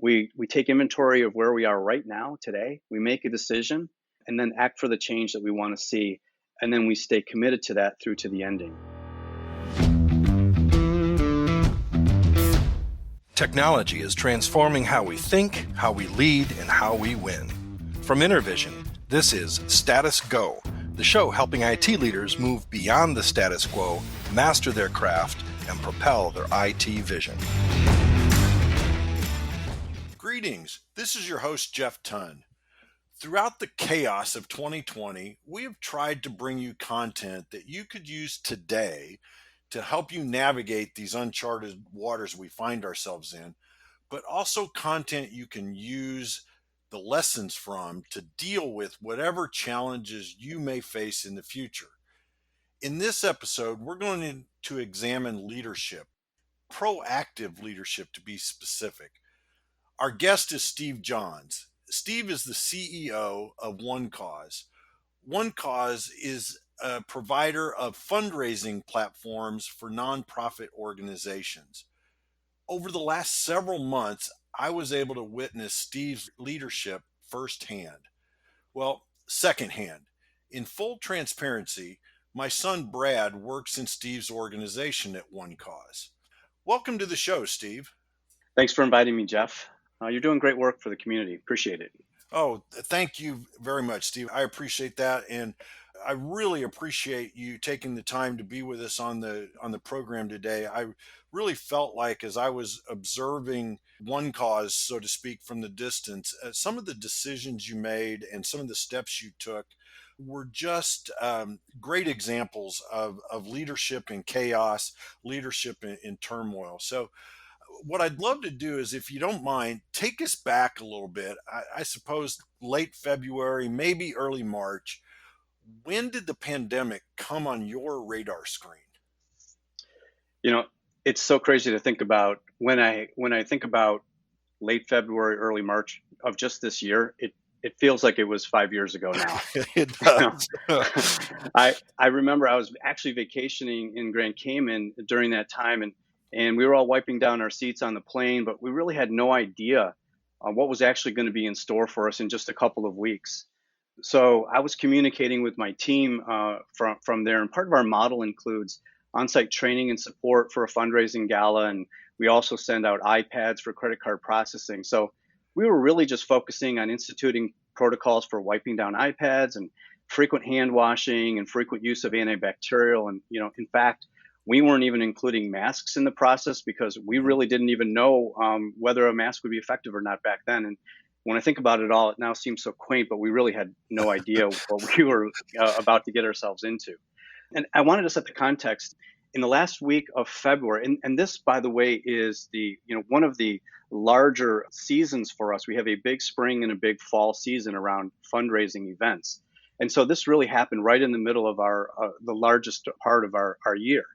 We take inventory of where we are right now, today. We make a decision and then act for the change that we want to see. And then we stay committed to that through to the ending. Technology is transforming how we think, how we lead, and how we win. From Intervision, this is Status Go, the show helping IT leaders move beyond the status quo, master their craft, and propel their IT vision. Greetings, this is your host, Jeff Tunn. Throughout the chaos of 2020, we have tried to bring you content that you could use today to help you navigate these uncharted waters we find ourselves in, but also content you can use the lessons from to deal with whatever challenges you may face in the future. In this episode, we're going to examine leadership, proactive leadership to be specific. Our guest is Steve Johns. Steve is the CEO of OneCause. OneCause is a provider of fundraising platforms for nonprofit organizations. Over the last several months, I was able to witness Steve's leadership firsthand. Well, secondhand. In full transparency, my son Brad works in Steve's organization at OneCause. Welcome to the show, Steve. Thanks for inviting me, Jeff. You're doing great work for the community. Appreciate it. Oh, thank you very much, Steve. I appreciate that, and I really appreciate you taking the time to be with us on the program today. I really felt like, as I was observing OneCause, so to speak, from the distance, some of the decisions you made and some of the steps you took were just great examples of leadership in chaos, leadership in turmoil. So what I'd love to do is, if you don't mind, take us back a little bit. I suppose late February, maybe early March. When did the pandemic come on your radar screen? You know, it's so crazy to think about. When I think about late February, early March of just this year, it feels like it was 5 years ago now. It does. I remember I was actually vacationing in Grand Cayman during that time, and we were all wiping down our seats on the plane, but we really had no idea what was actually going to be in store for us in just a couple of weeks. So I was communicating with my team from there, and part of our model includes on-site training and support for a fundraising gala, and we also send out iPads for credit card processing. So we were really just focusing on instituting protocols for wiping down iPads and frequent hand washing and frequent use of antibacterial. And in fact, we weren't even including masks in the process because we really didn't even know whether a mask would be effective or not back then. And when I think about it all, it now seems so quaint, but we really had no idea what we were about to get ourselves into. And I wanted to set the context. In the last week of February, and this, by the way, is one of the larger seasons for us. We have a big spring and a big fall season around fundraising events. And so this really happened right in the middle of the largest part of our year.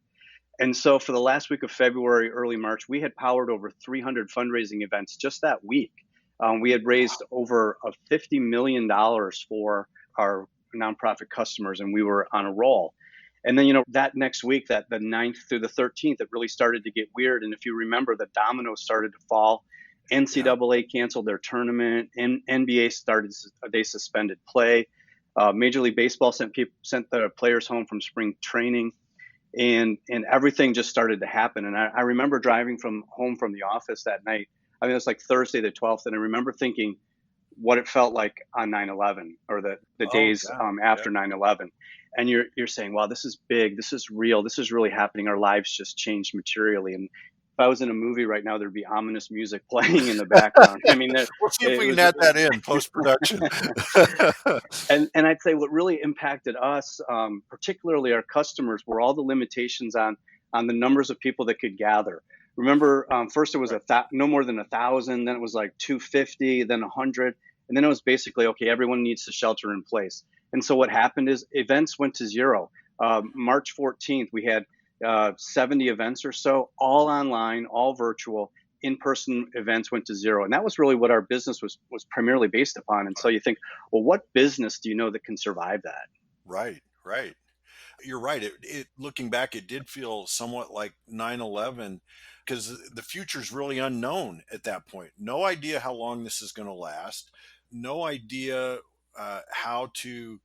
And so for the last week of February, early March, we had powered over 300 fundraising events just that week. We had raised over $50 million for our nonprofit customers, and we were on a roll. And then, that next week, that the 9th through the 13th, it really started to get weird. And if you remember, the dominoes started to fall. NCAA canceled their tournament. NBA they suspended play. Major League Baseball sent the players home from spring training. And everything just started to happen. And I remember driving home from the office that night. I mean, it was like Thursday the 12th. And I remember thinking what it felt like on 9/11 or the days after 9/11. And you're saying, wow, this is big. This is real. This is really happening. Our lives just changed materially. And if I was in a movie right now, there'd be ominous music playing in the background. I mean, we'll see if we can add that in post-production. And I'd say what really impacted us, particularly our customers, were all the limitations on the numbers of people that could gather. Remember, first it was no more than 1,000, then it was like 250, then 100, and then it was basically, okay, everyone needs to shelter in place. And so what happened is events went to zero. March 14th, we had 70 events or so, all online, all virtual. In-person events went to zero. And that was really what our business was primarily based upon. And so you think, well, what business do you know that can survive that? Right. You're right. Looking back, it did feel somewhat like 9/11. because the future is really unknown at that point. No idea how long this is going to last. No idea how to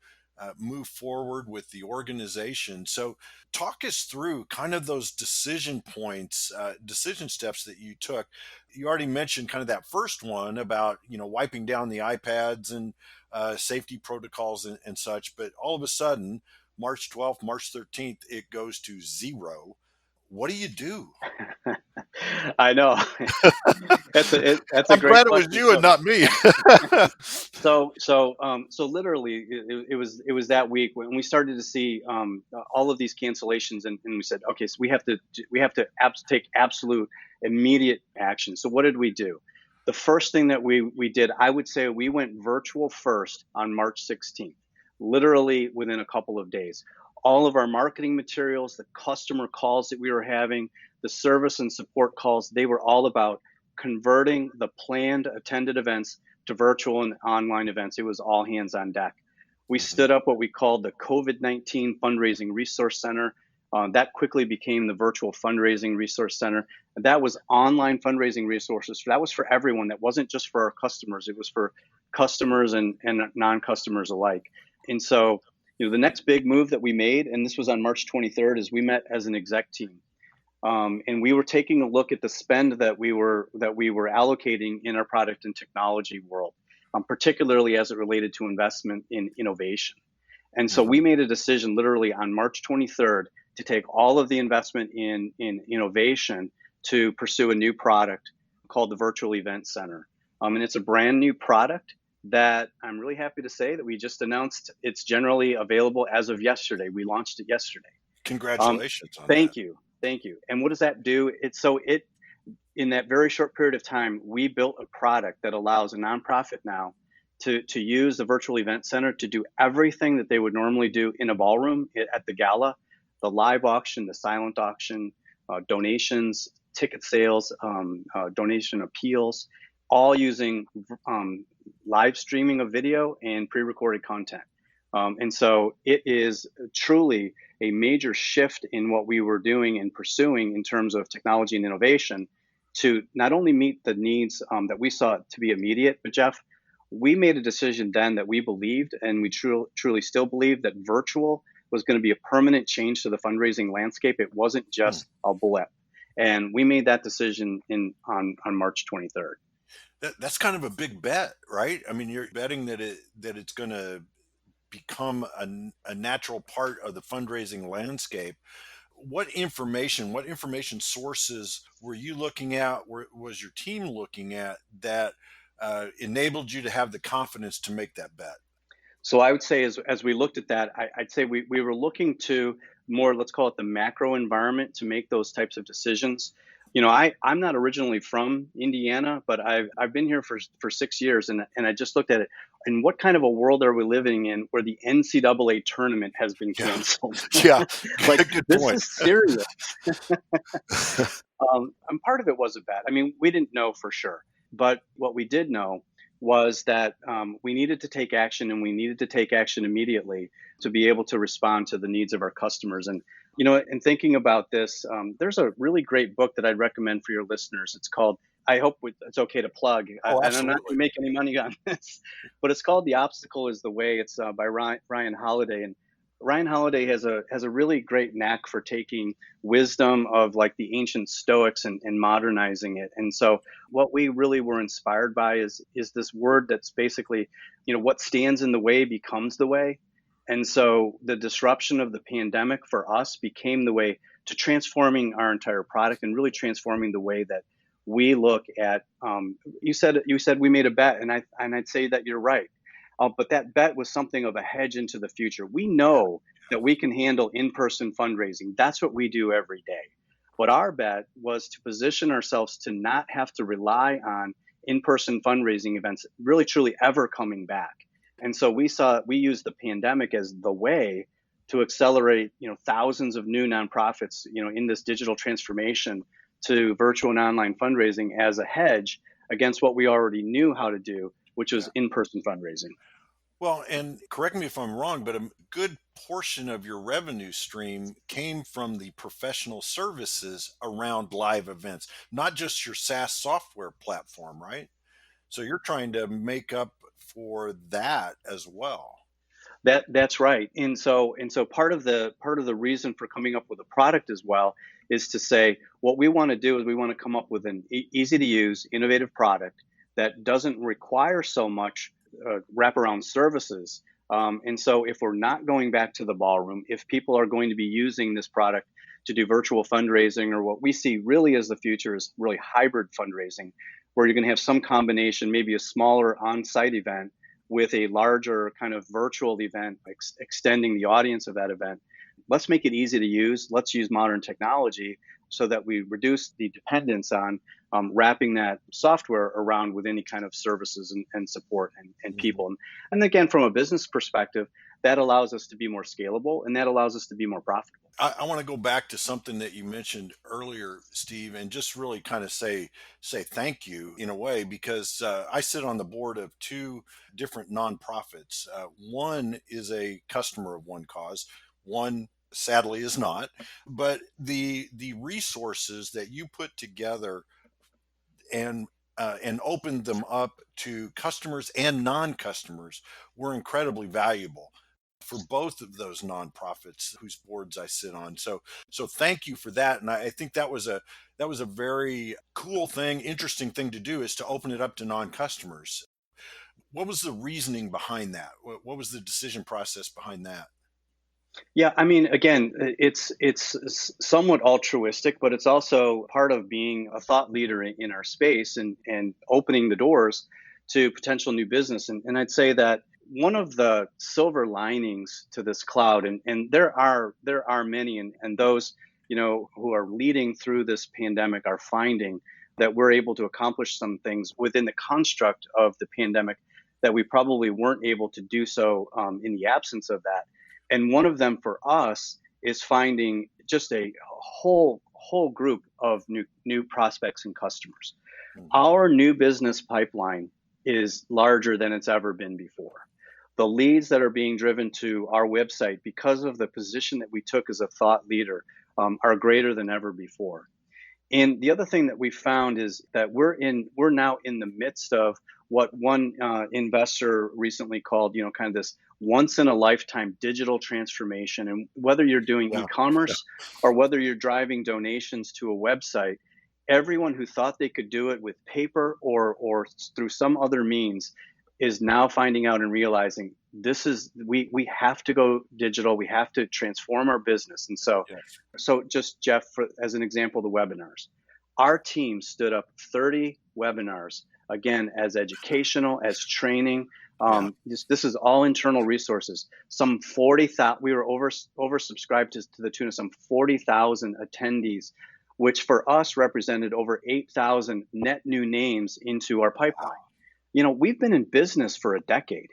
move forward with the organization. So, talk us through kind of those decision points, decision steps that you took. You already mentioned kind of that first one about wiping down the iPads and safety protocols and such. But all of a sudden, March 12th, March 13th, it goes to zero. What do you do? I know. That's a I'm great glad it was question. you and not me. So literally, it was that week when we started to see all of these cancellations, and we said, okay, so we have to take absolute immediate action. So what did we do? The first thing that we did, I would say, we went virtual first on March 16th, literally within a couple of days. All of our marketing materials, the customer calls that we were having, the service and support calls, they were all about converting the planned attended events to virtual and online events. It was all hands on deck. We Mhm. stood up what we called the COVID-19 Fundraising Resource Center. That quickly became the Virtual Fundraising Resource Center. And that was online fundraising resources. That was for everyone. That wasn't just for our customers. It was for customers and non-customers alike. And so, the next big move that we made, and this was on March 23rd, is we met as an exec team. And we were taking a look at the spend that we were allocating in our product and technology world, particularly as it related to investment in innovation. And so we Mhm. made a decision literally on March 23rd to take all of the investment in innovation to pursue a new product called the Virtual Event Center. And it's a brand new product that I'm really happy to say that we just announced. It's generally available as of yesterday. We launched it yesterday. Um, Congratulations on that. Thank you. Thank you. And what does that do? In that very short period of time, we built a product that allows a nonprofit now to use the virtual event center to do everything that they would normally do in a ballroom at the gala, the live auction, the silent auction, donations, ticket sales, donation appeals, all using live streaming of video and pre-recorded content. And so it is truly a major shift in what we were doing and pursuing in terms of technology and innovation to not only meet the needs that we saw to be immediate, but Jeff, we made a decision then that we believed, and we truly still believe, that virtual was going to be a permanent change to the fundraising landscape. It wasn't Hmm. just a blip. And we made that decision on March 23rd. That's kind of a big bet, right? I mean, you're betting that it's going to become a natural part of the fundraising landscape. What information sources were you looking at? Was your team looking at that enabled you to have the confidence to make that bet? So I would say, as we looked at that, I'd say we were looking to more, let's call it the macro environment, to make those types of decisions. I'm not originally from Indiana, but I've been here for 6 years, and I just looked at it. And what kind of a world are we living in where the NCAA tournament has been Yeah, canceled? yeah, Like, good this point. is serious. And part of it was a bet. I mean, we didn't know for sure, but what we did know was that we needed to take action, and we needed to take action immediately to be able to respond to the needs of our customers. And in thinking about this, there's a really great book that I'd recommend for your listeners. It's called, I hope it's okay to plug, Oh, and I'm not absolutely. going to make any money on this, but it's called "The Obstacle Is the Way." It's by Ryan Holiday, and Ryan Holiday has a really great knack for taking wisdom of like the ancient Stoics and modernizing it. And so what we really were inspired by is this word that's basically, what stands in the way becomes the way. And so the disruption of the pandemic for us became the way to transforming our entire product and really transforming the way that we look at. You said we made a bet, and I'd say that you're right. But that bet was something of a hedge into the future. We Yeah, know that we can handle in-person fundraising. That's what we do every day. But our bet was to position ourselves to not have to rely on in-person fundraising events really truly ever coming back. And so we used the pandemic as the way to accelerate, thousands of new nonprofits, in this digital transformation to virtual and online fundraising as a hedge against what we already knew how to do, which was yeah. in-person fundraising. Well, and correct me if I'm wrong, but a good portion of your revenue stream came from the professional services around live events, not just your SaaS software platform, right? So you're trying to make up for that as well. That's right. And so part of the reason for coming up with a product as well is to say what we want to do is we want to come up with an easy to use, innovative product that doesn't require so much wraparound services. And so if we're not going back to the ballroom, if people are going to be using this product to do virtual fundraising, or what we see really as the future is really hybrid fundraising, where you're going to have some combination, maybe a smaller on-site event with a larger kind of virtual event, extending the audience of that event. Let's make it easy to use. Let's use modern technology so that we reduce the dependence on wrapping that software around with any kind of services and support and Mhm. people. And again, from a business perspective, that allows us to be more scalable and that allows us to be more profitable. I want to go back to something that you mentioned earlier, Steve, and just really kind of say thank you in a way because I sit on the board of two different nonprofits. One is a customer of OneCause. One sadly is not, but the resources that you put together and and opened them up to customers and non-customers were incredibly valuable for both of those nonprofits whose boards I sit on. So thank you for that. And I think that was a very cool thing, interesting thing to do is to open it up to non-customers. What was the reasoning behind that? What was the decision process behind that? Yeah, I mean, again, it's somewhat altruistic, but it's also part of being a thought leader in our space and opening the doors to potential new business. And I'd say that one of the silver linings to this cloud, and there are many, and those who are leading through this pandemic are finding that we're able to accomplish some things within the construct of the pandemic that we probably weren't able to do so in the absence of that. And one of them for us is finding just a whole group of new prospects and customers. Mhm. Our new business pipeline is larger than it's ever been before. The leads that are being driven to our website because of the position that we took as a thought leader are greater than ever before. And the other thing that we found is that we're now in the midst of what one investor recently called, kind of this once in a lifetime digital transformation. And whether you're doing Yeah. Yeah. e-commerce or whether you're driving donations to a website, everyone who thought they could do it with paper or through some other means is now finding out and realizing we have to go digital. We have to transform our business. And so Yes. so just Jeff, as an example, the webinars. Our team stood up 30 webinars, again, as educational, as training. Yeah. This is all internal resources. Some 40,000, we were oversubscribed to the tune of some 40,000 attendees, which for us represented over 8,000 net new names into our pipeline. We've been in business for a decade,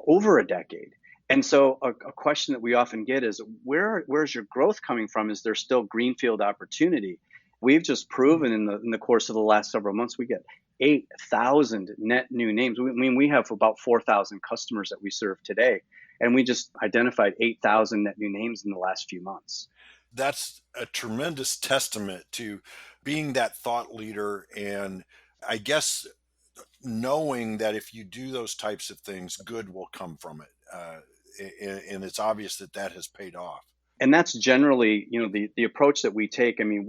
over a decade. And so a question that we often get is where's your growth coming from? Is there still greenfield opportunity? We've just proven in the course of the last several months we get 8,000 net new names. I mean, we have about 4,000 customers that we serve today, and we just identified 8,000 net new names in the last few months. That's a tremendous testament to being that thought leader and I guess knowing that if you do those types of things, good will come from it. And it's obvious that that has paid off. And that's generally, the approach that we take. I mean,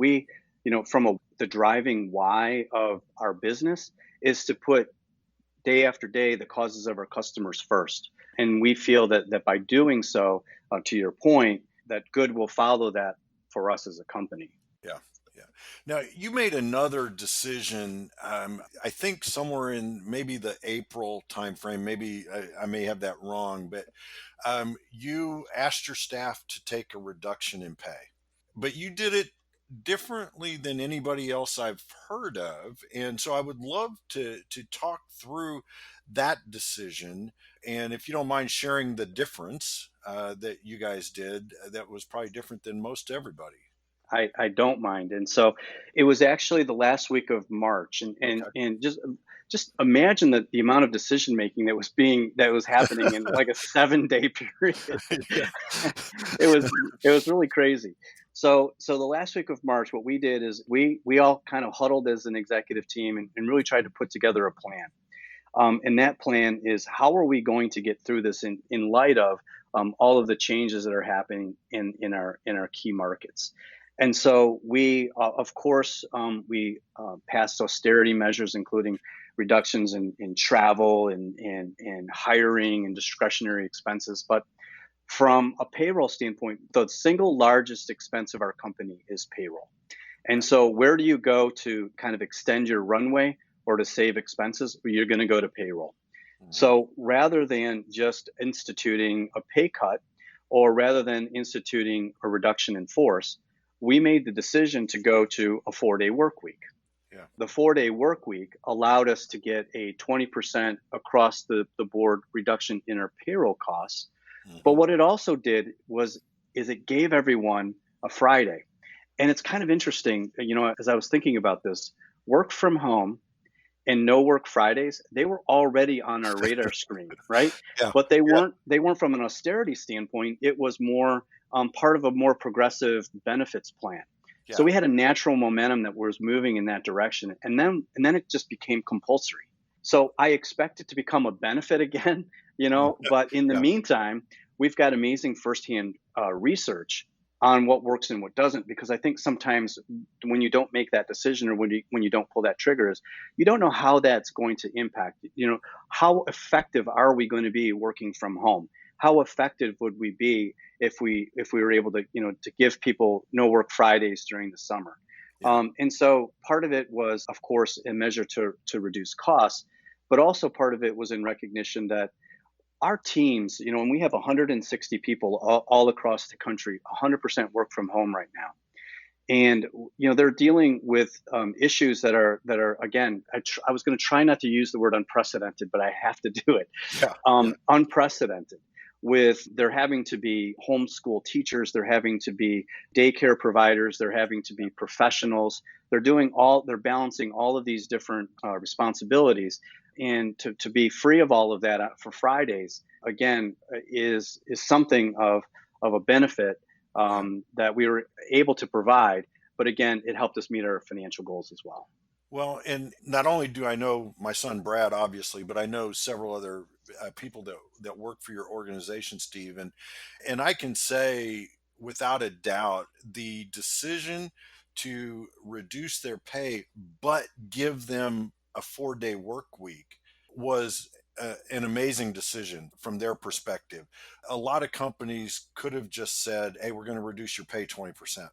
the driving why of our business is to put day after day the causes of our customers first. And we feel that by doing so, to your point, that good will follow that for us as a company. Yeah. Yeah. Now, you made another decision, I think somewhere in maybe the April timeframe, maybe I may have that wrong, but you asked your staff to take a reduction in pay. But you did it differently than anybody else I've heard of. And so I would love to talk through that decision. And if you don't mind sharing the difference that you guys did, that was probably different than most everybody. I don't mind. And so it was actually the last week of March. And, and, Okay. and just just imagine the amount of decision making that was happening in like a 7 day period. Yeah. it was it was really crazy. So the last week of March, what we did is we all kind of huddled as an executive team and really tried to put together a plan. And that plan is, how are we going to get through this in light of all of the changes that are happening in our key markets. And so we, of course, we passed austerity measures, including reductions in travel and hiring and discretionary expenses. But from a payroll standpoint, the single largest expense of our company is payroll. And Yeah. so, where do you go to kind of extend your runway or to save expenses? Well, you're going to go to payroll. Mhm. So, rather than just instituting a pay cut or rather than instituting a reduction in force, we made the decision to go to a 4 day work week. Yeah. The 4 day work week allowed us to get a 20% across the board reduction in our payroll costs. But Mhm. what it also did was is it gave everyone a Friday. And it's kind of interesting, as I was thinking about this, work from home and no work Fridays, they were already on our radar screen, right? Yeah. But they Yeah. weren't from an austerity standpoint. It was more part of a more progressive benefits plan. So Yeah. we had a natural momentum that was moving in that direction, and then it just became compulsory. So I expect it to become a benefit again, but in the Yeah. meantime, we've got amazing firsthand research on what works and what doesn't, because I think sometimes when you don't make that decision or when you don't pull that trigger, is you don't know how that's going to impact. How effective are we going to be working from home? How effective would we be if we were able to to give people no work Fridays during the summer? Yeah. And so part of it was, of course, a measure to reduce costs, but also part of it was in recognition that our teams, and we have 160 people all across the country, 100% work from home right now. And they're dealing with issues that are again, I was going to try not to use the word unprecedented, but I have to do it. Yeah. Yeah. Unprecedented. With they're having to be homeschool teachers, they're having to be daycare providers, they're having to be professionals. They're balancing all of these different responsibilities, and to be free of all of that for Fridays again is something of a benefit Yeah. that we were able to provide. But again, it helped us meet our financial goals as well. Well, and not only do I know my son Brad, obviously, but I know several other people that work for your organization, Steve, and I can say without a doubt the decision to reduce their pay but give them a 4 day work week was an amazing decision from their perspective. A lot of companies could have just said, "Hey, we're going to reduce your pay 20%.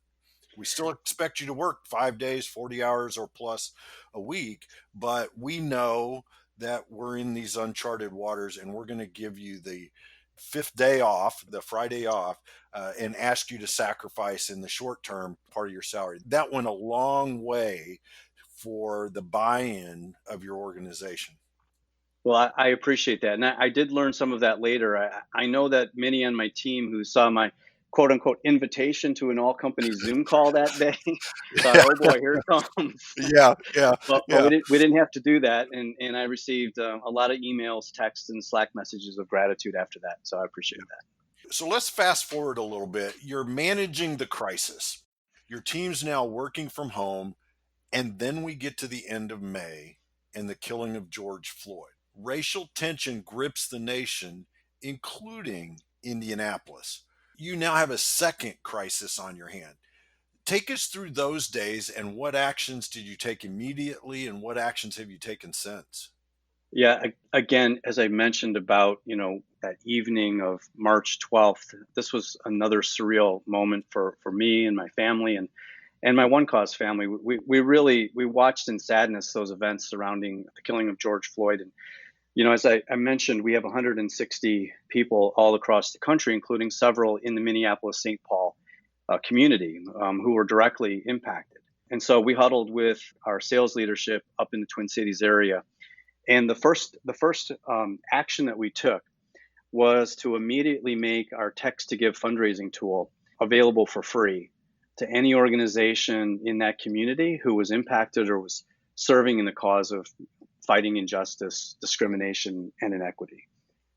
We still expect you to work 5 days, 40 hours or plus a week, but we know that we're in these uncharted waters and we're going to give you the fifth day off, the Friday off, and ask you to sacrifice in the short term part of your salary." That went a long way for the buy in of your organization. Well, I appreciate that. And I did learn some of that later. I know that many on my team who saw my quote unquote invitation to an all company Zoom call that day thought, Yeah, oh boy, here it comes. yeah, yeah, But yeah. we didn't have to do that. And I received a lot of emails, texts, and Slack messages of gratitude after that. So I appreciate that. So let's fast forward a little bit. You're managing the crisis. Your team's now working from home. And then we get to the end of May and the killing of George Floyd. Racial tension grips the nation, including Indianapolis. You now have a second crisis on your hand. Take us through those days and what actions did you take immediately and what actions have you taken since? Yeah, again, as I mentioned about, that evening of March 12th, this was another surreal moment for me and my family and my OneCause family. We watched in sadness those events surrounding the killing of George Floyd. And, as I mentioned, we have 160 people all across the country, including several in the Minneapolis St. Paul community who were directly impacted. And so we huddled with our sales leadership up in the Twin Cities area, and the first action that we took was to immediately make our text to give fundraising tool available for free to any organization in that community who was impacted or was serving in the cause of fighting injustice, discrimination, and inequity.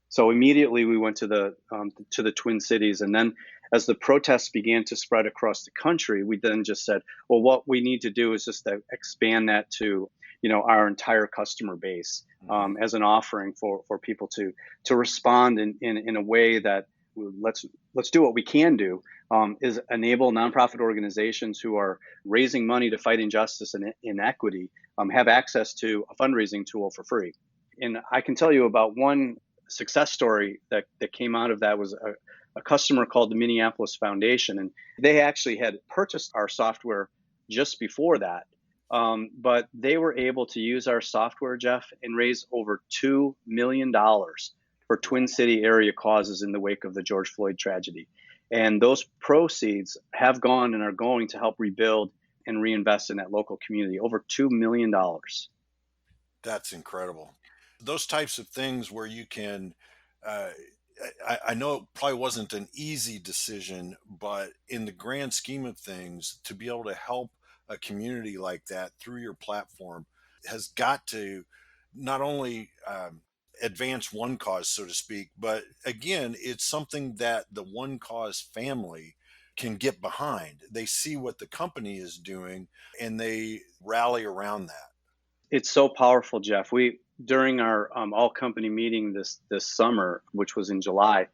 So immediately we went to the Twin Cities, and then as the protests began to spread across the country, we then just said, well, what we need to do is just to expand that to our entire customer base, Mhm. as an offering for people to respond in a way that let's do what we can do, is enable nonprofit organizations who are raising money to fight injustice and inequity, have access to a fundraising tool for free. And I can tell you about one success story that came out of that was a customer called the Minneapolis Foundation, and they actually had purchased our software just before that. But they were able to use our software, Jeff, and raise over $2 million for Twin Wow. City area causes in the wake of the George Floyd tragedy. And those proceeds have gone and are going to help rebuild and reinvest in that local community. Over $2 million. That's incredible. Those types of things where you can, uh, I know it probably wasn't an easy decision, but in the grand scheme of things, to be able to help a community like that through your platform has got to not only advance one cause, so to speak, but again, it's something that the one cause family can get behind. They see what the company is doing and they rally around that. It's so powerful, Jeff. We during our all company meeting this summer, which was in July,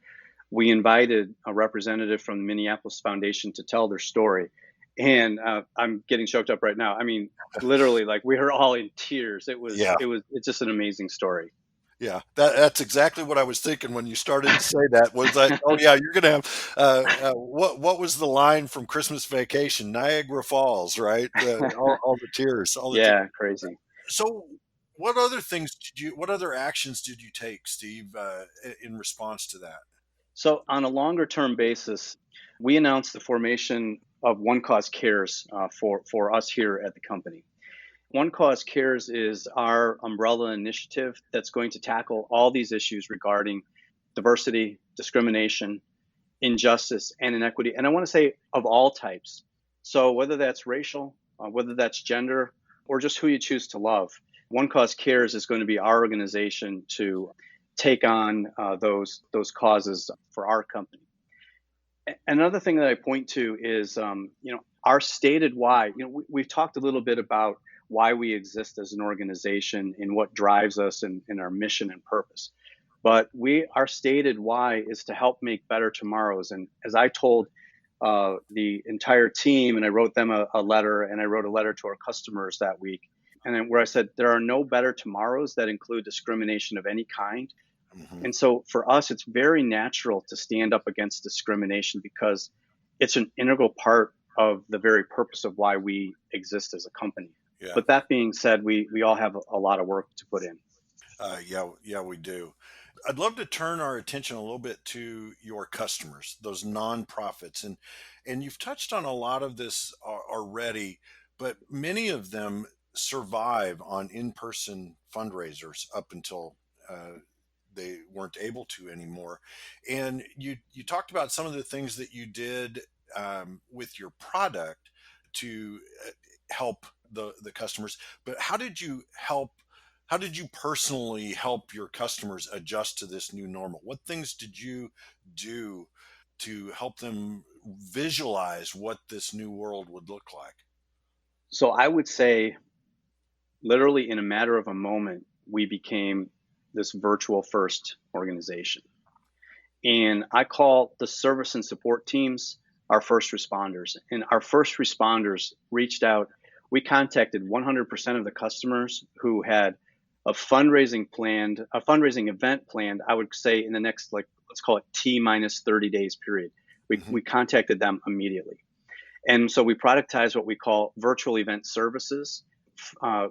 we invited a representative from the Minneapolis Foundation to tell their story. And I'm getting choked up right now. I mean, literally, like we were all in tears. Yeah. It's just an amazing story. Yeah, that's exactly what I was thinking when you started to say that. Was like, oh yeah, you're gonna have what was the line from Christmas Vacation? Niagara Falls, right? All the tears, all the tears. Yeah, crazy. So, what other things did you? What other actions did you take, Steve, in response to that? So on a longer term basis, we announced the formation of OneCause Cares, for us here at the company. OneCause Cares is our umbrella initiative that's going to tackle all these issues regarding diversity, discrimination, injustice, and inequity. And I want to say of all types. So whether that's racial, whether that's gender, or just who you choose to love, OneCause Cares is going to be our organization to take on those causes for our company. Another thing that I point to is, our stated why. We've talked a little bit about why we exist as an organization and what drives us in our mission and purpose. But our stated why is to help make better tomorrows. And as I told the entire team, and I wrote them a letter, and I wrote a letter to our customers that week, and then where I said there are no better tomorrows that include discrimination of any kind. Hmm. And so for us, it's very natural to stand up against discrimination because it's an integral part of the very purpose of why we exist as a company. Yeah, But that being said, we all have a lot of work to put in. yeah, we do. I'd love to turn our attention a little bit to your customers, those nonprofits, and you've touched on a lot of this already, but many of them survive on in-person fundraisers up until uh, they weren't able to anymore. And you talked about some of the things that you did with your product to help the customers, but how did you help? How did you personally help your customers adjust to this new normal? What things did you do to help them visualize what this new world would look like? So I would say, literally in a matter of a moment, we became this virtual first organization. And I call the service and support teams our first responders. And our first responders reached out. We contacted 100% of the customers who had a fundraising event planned, I would say in the next, like, let's call it T minus 30 days period. Hmm. We contacted them immediately. And so we productize what we call virtual event services,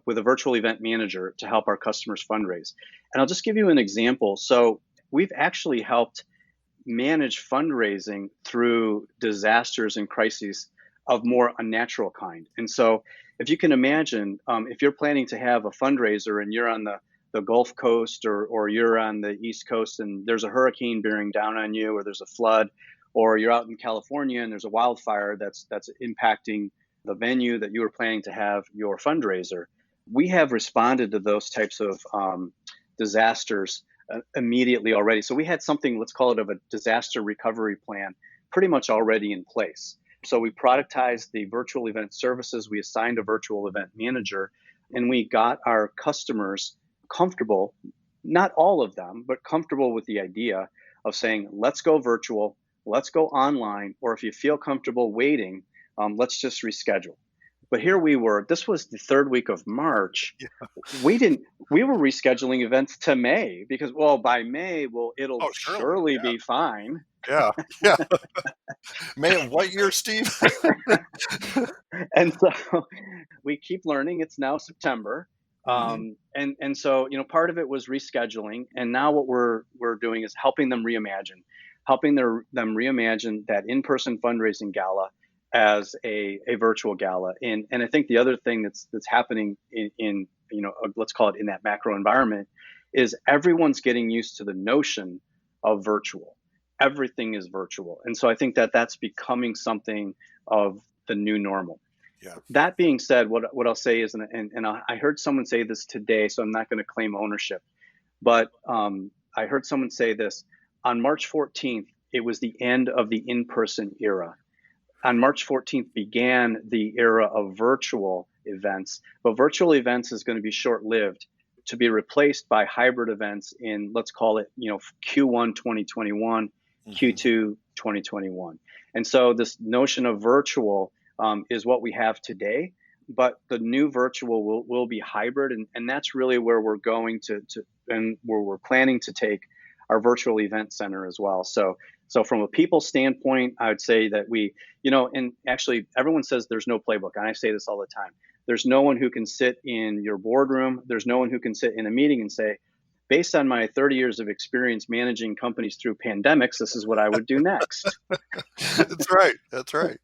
with a virtual event manager to help our customers fundraise. And I'll just give you an example. So we've actually helped manage fundraising through disasters and crises of more unnatural kind. And so, if you can imagine, if you're planning to have a fundraiser and you're on the Gulf Coast, or you're on the East Coast and there's a hurricane bearing down on you, or there's a flood, or you're out in California and there's a wildfire that's impacting the venue that you were planning to have your fundraiser, We have responded to those types of disasters immediately already. So we had something, let's call it, of a disaster recovery plan pretty much already in place. So we productized the virtual event services, we assigned a virtual event manager, and we got our customers comfortable, not all of them, but comfortable with the idea of saying, let's go virtual, let's go online, or if you feel comfortable waiting, let's just reschedule. But Yeah. here we were, this was the third week of March. Yeah. We were rescheduling events to May because, well, by May, well, it'll Oh, surely. surely be fine. Yeah. Yeah. May of what year, Steve? And so we keep learning. It's now September. Hmm. And so, part of it was rescheduling. And now what we're doing is helping them reimagine, them reimagine that in-person fundraising gala as a virtual gala. And I think the other thing that's happening in let's call it in that macro environment is everyone's getting used to the notion of virtual. Everything is virtual. And so I think that that's becoming something of the new normal. Yeah. That being said, what I'll say is, and I heard someone say this today, so I'm not going to claim ownership, but I heard someone say this on March 14th. It was the end of the in-person era. On March 14th began the era of virtual events, but virtual events is going to be short-lived to be replaced by hybrid events in, let's call it, Q1 2021, Hmm. Q2 2021. And so this notion of virtual is what we have today, but the new virtual will be hybrid. And that's really where we're going to and where we're planning to take our virtual event center as well. So from a people standpoint, I would say that and actually everyone says there's no playbook. And I say this all the time. There's no one who can sit in your boardroom. There's no one who can sit in a meeting and say, based on my 30 years of experience managing companies through pandemics, this is what I would do next. That's right. That's right.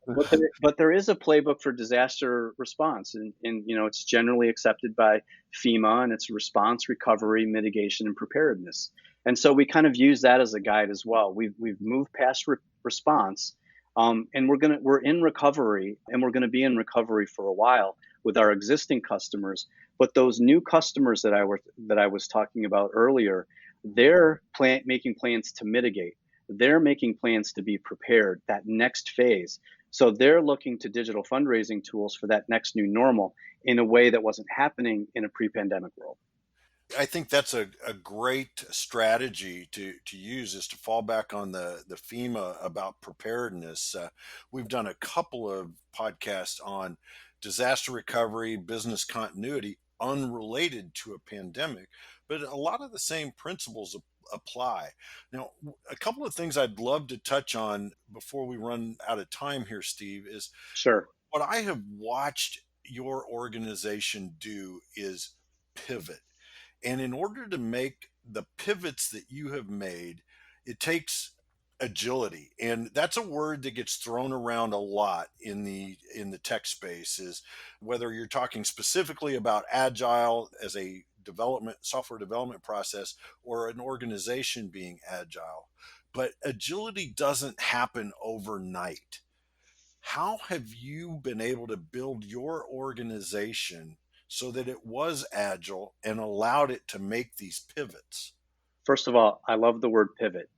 But there is a playbook for disaster response, and it's generally accepted by FEMA, and it's response, recovery, mitigation, and preparedness. And so we kind of use that as a guide as well. We've moved past response, and we're in recovery, and we're gonna be in recovery for a while with our existing customers. But those new customers that I was talking about earlier, they're making plans to mitigate. They're making plans to be prepared, that next phase. So they're looking to digital fundraising tools for that next new normal in a way that wasn't happening in a pre-pandemic world. I think that's a great strategy to use is to fall back on the FEMA about preparedness. We've done a couple of podcasts on disaster recovery, business continuity, unrelated to a pandemic, but a lot of the same principles apply. Now, a couple of things I'd love to touch on before we run out of time here, Steve, is Sure. what I have watched your organization do is pivot. And in order to make the pivots that you have made, it takes agility. And that's a word that gets thrown around a lot in the tech space, is whether you're talking specifically about agile as a development software development process or an organization being agile. But agility doesn't happen overnight. How have you been able to build your organization so that it was agile and allowed it to make these pivots? First of all, I love the word pivot.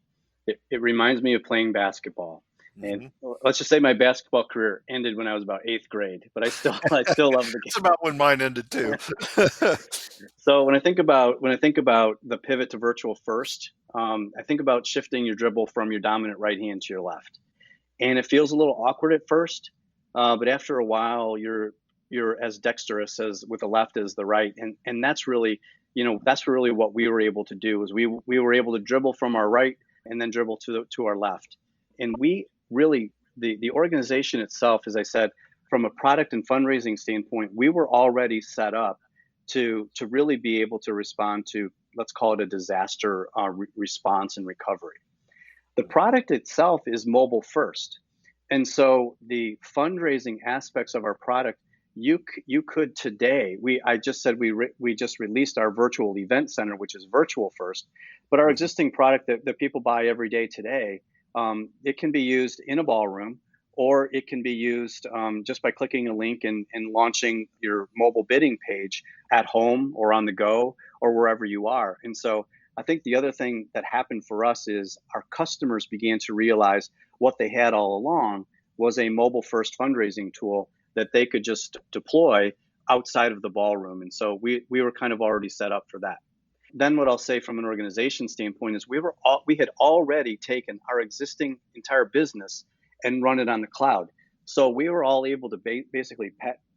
It reminds me of playing basketball. And Hmm. let's just say my basketball career ended when I was about eighth grade, but I still love the It's game. about when mine ended too. So when I think about the pivot to virtual first, I think about shifting your dribble from your dominant right hand to your left. And it feels a little awkward at first, but after a while, you're as dexterous as with the left as the right, and that's really what we were able to do is we were able to dribble from our right and then dribble to our left, and we really the organization itself, as I said, from a product and fundraising standpoint, we were already set up to really be able to respond to, let's call it, a disaster response and recovery. The product itself is mobile first. And so the fundraising aspects of our product, you could today, I just said we just released our virtual event center, which is virtual first, but our Mhm. existing product that people buy every day today, it can be used in a ballroom, or it can be used just by clicking a link and launching your mobile bidding page at home or on the go or wherever you are. And so I think the other thing that happened for us is our customers began to realize what they had all along was a mobile first fundraising tool that they could just deploy outside of the ballroom. And so we were kind of already set up for that. Then what I'll say from an organization standpoint is we had already taken our existing entire business and run it on the cloud. So we were all able to basically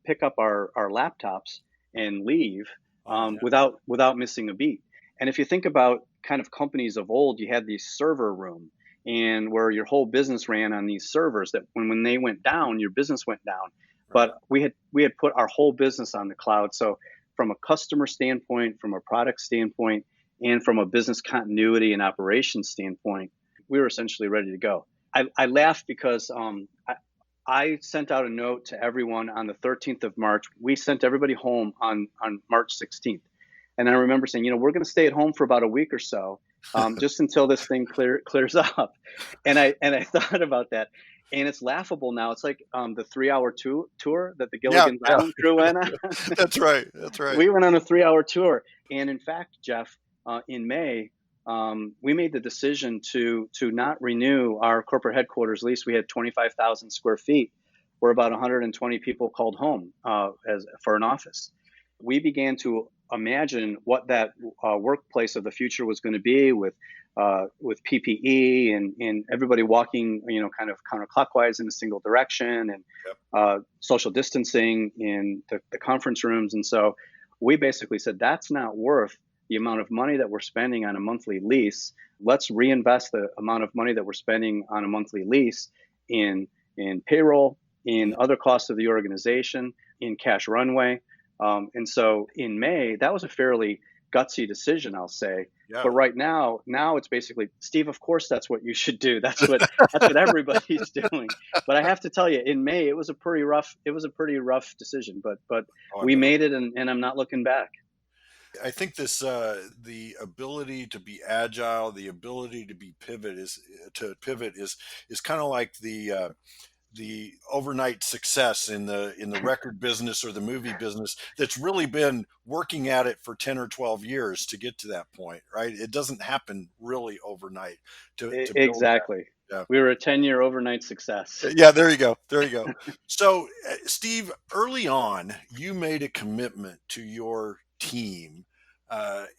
pick up our laptops and leave Oh yeah. without missing a beat. And if you think about kind of companies of old, you had the server room and where your whole business ran on these servers that when they went down, your business went down. Right. But we had put our whole business on the cloud. So from a customer standpoint, from a product standpoint, and from a business continuity and operations standpoint, we were essentially ready to go. I laugh because I sent out a note to everyone on the 13th of March. We sent everybody home on March 16th. And I remember saying, we're going to stay at home for about a week or so, just until this thing clears up. And I thought about that, and it's laughable now. It's like the 3 hour tour that the Yeah, Gilligan's yeah. Island crew went on. That's right. That's right. We went on a 3 hour tour, and in fact, Jeff, in May, we made the decision to not renew our corporate headquarters lease. We had 25,000 square feet, where about 120 people called home as for an office. We began to imagine what that workplace of the future was going to be with PPE and everybody walking, kind of counterclockwise in a single direction, and Yep. social distancing in the conference rooms. And so we basically said that's not worth the amount of money that we're spending on a monthly lease. Let's reinvest the amount of money that we're spending on a monthly lease in payroll, in Mhm. other costs of the organization, in cash runway. And so in May, that was a fairly gutsy decision, I'll say. Yeah. But right now it's basically, Steve, of course that's what you should do. That's what everybody's doing. But I have to tell you, in May it was a pretty rough decision. But Oh, I we bet. made it, and I'm not looking back. I think this the ability to be agile, the ability to be pivot is kind of like the overnight success in the record business or the movie business that's really been working at it for 10 or 12 years to get to that point, right? It doesn't happen really overnight to build that. Exactly. Yeah. We were a 10-year overnight success. Yeah, there you go. There you go. So, Steve, early on, you made a commitment to your team,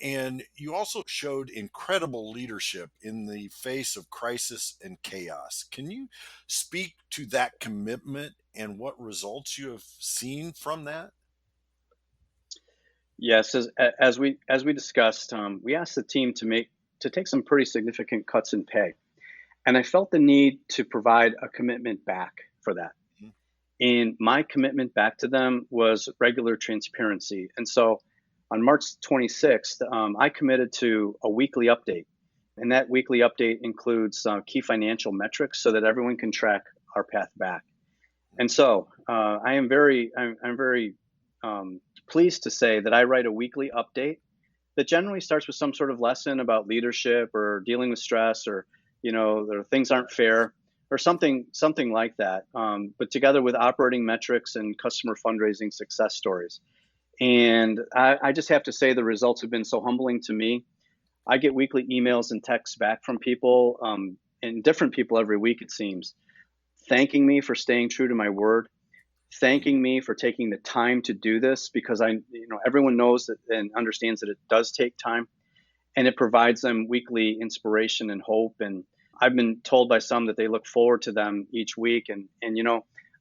and you also showed incredible leadership in the face of crisis and chaos. Can you speak to that commitment and what results you have seen from that? Yes, as we discussed, we asked the team to take some pretty significant cuts in pay, and I felt the need to provide a commitment back for that. Mhm. And my commitment back to them was regular transparency. And so on March 26th, I committed to a weekly update. And that weekly update includes key financial metrics so that everyone can track our path back. And so I'm very pleased to say that I write a weekly update that generally starts with some sort of lesson about leadership or dealing with stress, or things aren't fair, or something like that, but together with operating metrics and customer fundraising success stories. And I just have to say the results have been so humbling to me. I get weekly emails and texts back from people, and different people every week, it seems, thanking me for staying true to my word, thanking me for taking the time to do this, because everyone knows that and understands that it does take time, and it provides them weekly inspiration and hope. And I've been told by some that they look forward to them each week, and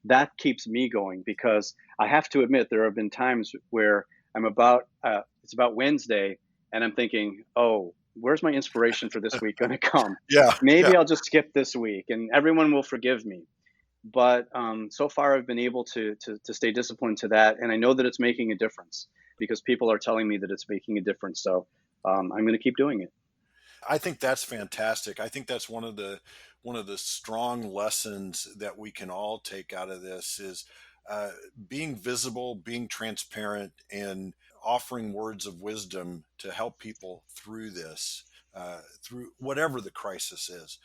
that keeps me going, because I have to admit there have been times where it's about Wednesday, and I'm thinking, oh, where's my inspiration for this week going to come? Yeah, yeah. Maybe I'll just skip this week, and everyone will forgive me. But so far, I've been able to stay disciplined to that, and I know that it's making a difference because people are telling me that it's making a difference. So I'm going to keep doing it. I think that's fantastic. I think that's one of the strong lessons that we can all take out of this is uh, being visible, being transparent, and offering words of wisdom to help people through this, through whatever the crisis is.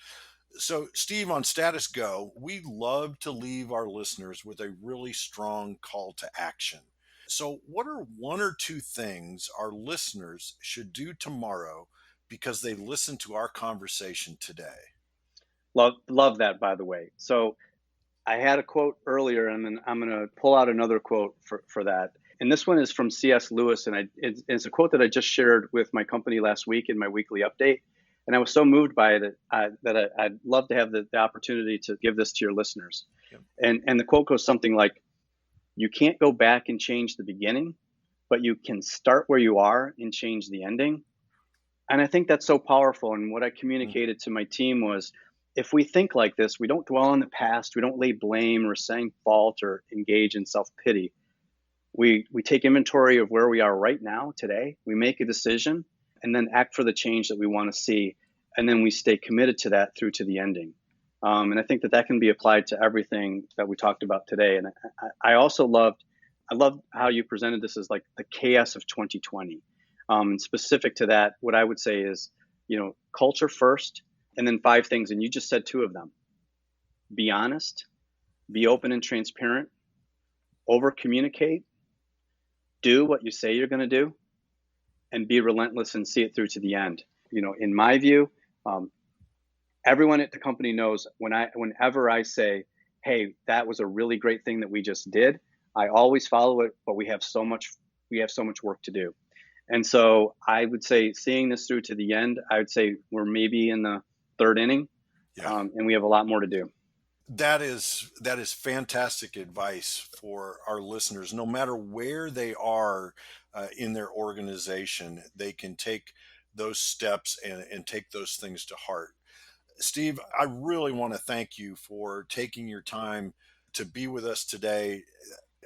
So, Steve, on Status Go, we love to leave our listeners with a really strong call to action. So, what are one or two things our listeners should do tomorrow because they listened to our conversation today? Love that, by the way. So I had a quote earlier, and then I'm going to pull out another quote for that. And this one is from C.S. Lewis, and it's a quote that I just shared with my company last week in my weekly update. And I was so moved by it I'd love to have the opportunity to give this to your listeners. Yep. And the quote goes something like, "You can't go back and change the beginning, but you can start where you are and change the ending." And I think that's so powerful. And what I Mm, communicated to my team was, if we think like this, we don't dwell on the past, we don't lay blame or assign fault or engage in self pity. We take inventory of where we are right now, today. We make a decision and then act for the change that we want to see. And then we stay committed to that through to the ending. And I think that that can be applied to everything that we talked about today. And I also I loved how you presented this as like the chaos of 2020. And specific to that, what I would say is, culture first, and then five things. And you just said two of them: be honest, be open and transparent, over communicate, do what you say you're going to do, and be relentless and see it through to the end. In my view, um, everyone at the company knows whenever I say, "Hey, that was a really great thing that we just did," I always follow it, but we have so much work to do. And so I would say, seeing this through to the end, I would say we're maybe in the third inning, yeah. and we have a lot more to do. That is fantastic advice for our listeners. No matter where they are in their organization, they can take those steps and take those things to heart. Steve, I really want to thank you for taking your time to be with us today.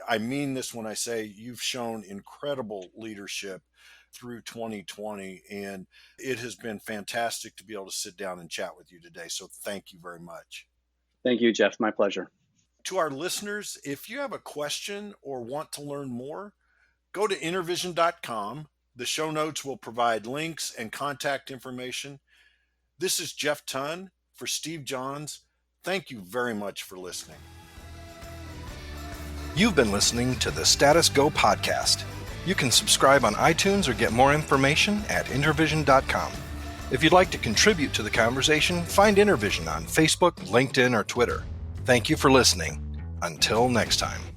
I mean this when I say you've shown incredible leadership through 2020, and it has been fantastic to be able to sit down and chat with you today. So thank you very much. Thank you, Jeff. My pleasure. To our listeners, if you have a question or want to learn more, go to intervision.com. The show notes will provide links and contact information. This is Jeff Tunn for Steve Johns. Thank you very much for listening. You've been listening to the Status Go podcast. You can subscribe on iTunes or get more information at intervision.com. If you'd like to contribute to the conversation, find Intervision on Facebook, LinkedIn, or Twitter. Thank you for listening. Until next time.